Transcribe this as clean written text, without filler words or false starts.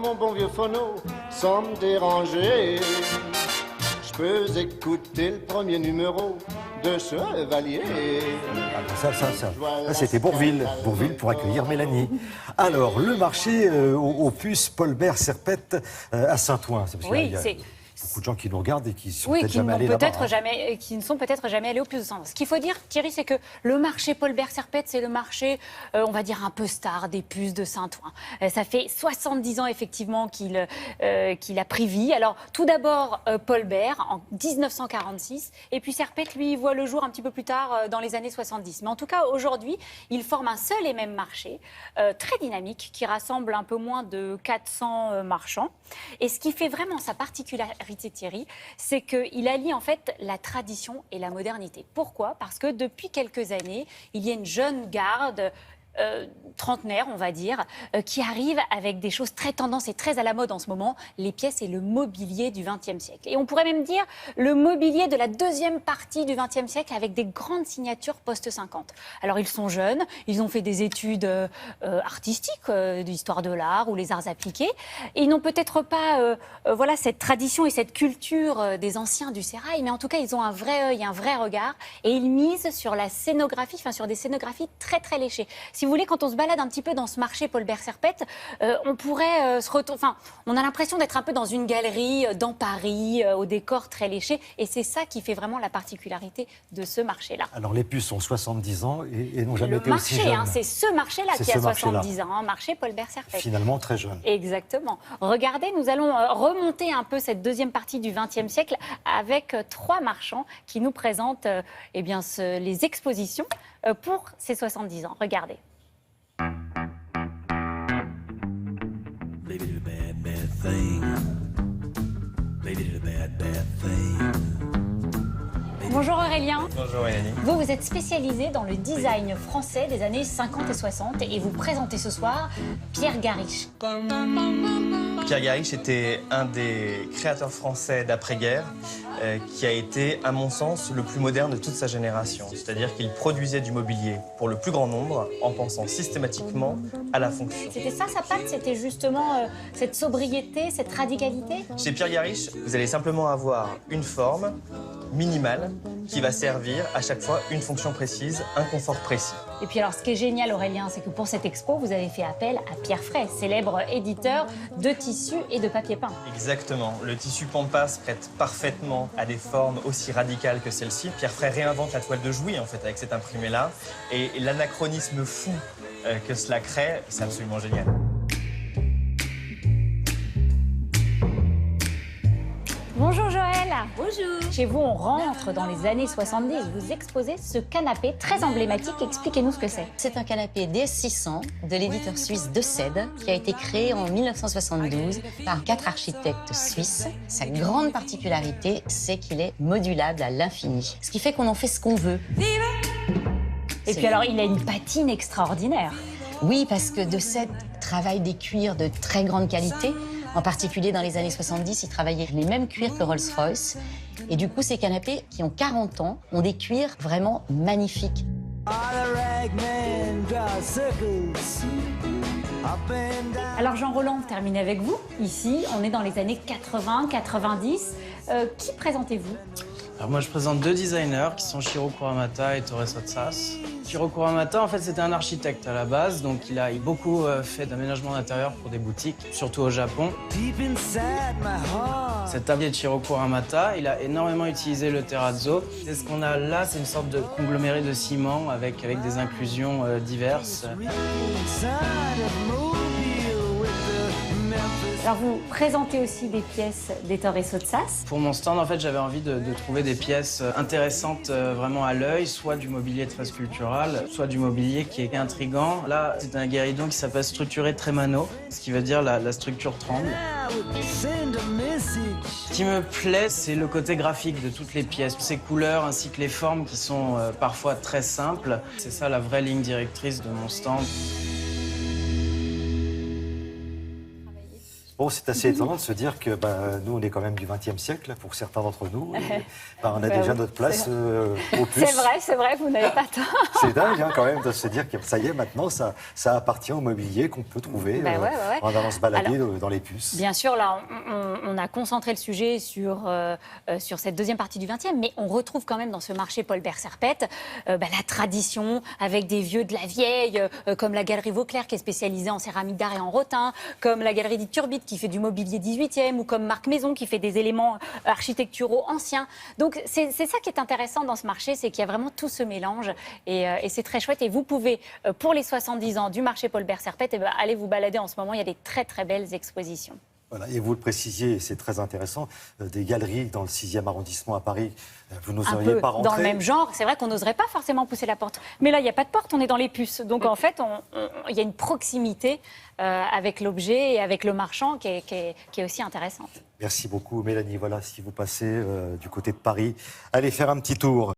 mon bon vieux phono, sans me déranger. Je peux écouter le premier numéro de Chevalier. Ça, c'était Bourvil pour accueillir Mélanie. Alors, le marché aux puces Paul Bert Serpette à Saint-Ouen. Oui, c'est... Beaucoup de gens qui nous regardent et qui sont oui, peut-être jamais allés là-bas. Qui ne sont peut-être jamais allés au puces de Saint-Ouen. Ce qu'il faut dire, Thierry, c'est que le marché Paul Bert Serpette, c'est le marché, on va dire, un peu star des puces de Saint-Ouen. Ça fait 70 ans, effectivement, qu'il a pris vie. Alors, tout d'abord, Paul Bert, en 1946, et puis Serpette, lui, voit le jour un petit peu plus tard, dans les années 70. Mais en tout cas, aujourd'hui, il forme un seul et même marché, très dynamique, qui rassemble un peu moins de 400 marchands. Et ce qui fait vraiment sa particularité, Thierry, c'est qu'il allie en fait la tradition et la modernité. Pourquoi ? Parce que depuis quelques années, il y a une jeune garde trentenaire, on va dire, qui arrive avec des choses très tendances et très à la mode en ce moment, les pièces et le mobilier du XXe siècle. Et on pourrait même dire le mobilier de la deuxième partie du XXe siècle avec des grandes signatures post-50. Alors ils sont jeunes, ils ont fait des études artistiques, d'histoire de l'art ou les arts appliqués, et ils n'ont peut-être pas voilà, cette tradition et cette culture des anciens du sérail, mais en tout cas ils ont un vrai œil, un vrai regard, et ils misent sur la scénographie, enfin sur des scénographies très très léchées. Si vous voulez, quand on se balade un petit peu dans ce marché Paul Bert Serpette, on pourrait on a l'impression d'être un peu dans une galerie dans Paris, au décor très léché, et c'est ça qui fait vraiment la particularité de ce marché-là. Alors les puces ont 70 ans et n'ont jamais été aussi jeunes. C'est ce marché-là qui a 70 ans, marché Paul Bert Serpette. Finalement très jeune. Exactement. Regardez, nous allons remonter un peu cette deuxième partie du XXe siècle avec 3 marchands qui nous présentent les expositions pour ces 70 ans. Regardez. Baby did a bad, bad thing. Baby did a bad, bad thing. Bonjour Aurélien. Bonjour Mélanie. Vous êtes spécialisé dans le design français des années 50 et 60 et vous présentez ce soir Pierre Garish. Pierre Garish était un des créateurs français d'après-guerre qui a été, à mon sens, le plus moderne de toute sa génération. C'est-à-dire qu'il produisait du mobilier pour le plus grand nombre en pensant systématiquement à la fonction. C'était ça sa patte? C'était justement cette sobriété, cette radicalité? Chez Pierre Garish, vous allez simplement avoir une forme minimale qui va servir à chaque fois une fonction précise, un confort précis. Et puis alors, ce qui est génial, Aurélien, c'est que pour cette expo, vous avez fait appel à Pierre Fray, célèbre éditeur de tissus et de papier peint. Exactement. Le tissu pampas se prête parfaitement à des formes aussi radicales que celle-ci. Pierre Fray réinvente la toile de Jouy, en fait, avec cet imprimé-là. Et l'anachronisme fou que cela crée, c'est absolument génial. Bonjour Joël. Bonjour. Chez vous, on rentre dans les années 70. Vous exposez ce canapé très emblématique. Expliquez-nous ce que c'est. C'est un canapé DS600 de l'éditeur suisse De Sède qui a été créé en 1972 par 4 architectes suisses. Sa grande particularité, c'est qu'il est modulable à l'infini. Ce qui fait qu'on en fait ce qu'on veut. Et puis alors, il a une patine extraordinaire. Oui, parce que De Sède travaille des cuirs de très grande qualité. En particulier, dans les années 70, il travaillait les mêmes cuirs que Rolls-Royce. Et du coup, ces canapés, qui ont 40 ans, ont des cuirs vraiment magnifiques. Alors, Jean Roland, termine avec vous. Ici, on est dans les années 80, 90. Qui présentez-vous ? Alors moi, je présente 2 designers qui sont Shiro Kuramata et Torres Sotsas. Shiro Kuramata, en fait, c'était un architecte à la base, donc il a beaucoup fait d'aménagement d'intérieur pour des boutiques, surtout au Japon. Cet tablier de Shiro Kuramata, il a énormément utilisé le terrazzo. Et ce qu'on a là, c'est une sorte de congloméré de ciment avec des inclusions diverses. Alors, vous présentez aussi des pièces des Torres Sotsas. Pour mon stand, en fait, j'avais envie de trouver des pièces intéressantes vraiment à l'œil, soit du mobilier très sculptural, soit du mobilier qui est intriguant. Là, c'est un guéridon qui s'appelle structuré Tremano, ce qui veut dire la structure tremble. Ce qui me plaît, c'est le côté graphique de toutes les pièces, ces couleurs ainsi que les formes qui sont parfois très simples. C'est ça la vraie ligne directrice de mon stand. Bon, c'est assez étonnant de se dire que nous, on est quand même du XXe siècle, pour certains d'entre nous. Et, on a déjà notre place au puce. C'est vrai, vous n'avez pas tort. C'est dingue quand même de se dire que ça y est, maintenant, ça appartient au mobilier qu'on peut trouver en allant se balader dans les puces. Bien sûr, là, on a concentré le sujet sur cette deuxième partie du XXe, mais on retrouve quand même dans ce marché Paul Bert-Serpette la tradition avec des vieux de la vieille, comme la Galerie Vauclair qui est spécialisée en céramique d'art et en rotin, comme la Galerie d'Iturbide qui fait du mobilier 18e, ou comme Marc Maison qui fait des éléments architecturaux anciens. Donc c'est ça qui est intéressant dans ce marché, c'est qu'il y a vraiment tout ce mélange et c'est très chouette. Et vous pouvez, pour les 70 ans du marché Paul Bert-Serpette, aller vous balader en ce moment, il y a des très très belles expositions. Voilà, et vous le précisiez, c'est très intéressant, des galeries dans le 6e arrondissement à Paris, vous n'oseriez pas rentrer. Dans le même genre, c'est vrai qu'on n'oserait pas forcément pousser la porte. Mais là, il n'y a pas de porte, on est dans les puces. Donc en fait, il y a une proximité avec l'objet et avec le marchand qui est aussi intéressante. Merci beaucoup Mélanie. Voilà, si vous passez du côté de Paris, allez faire un petit tour.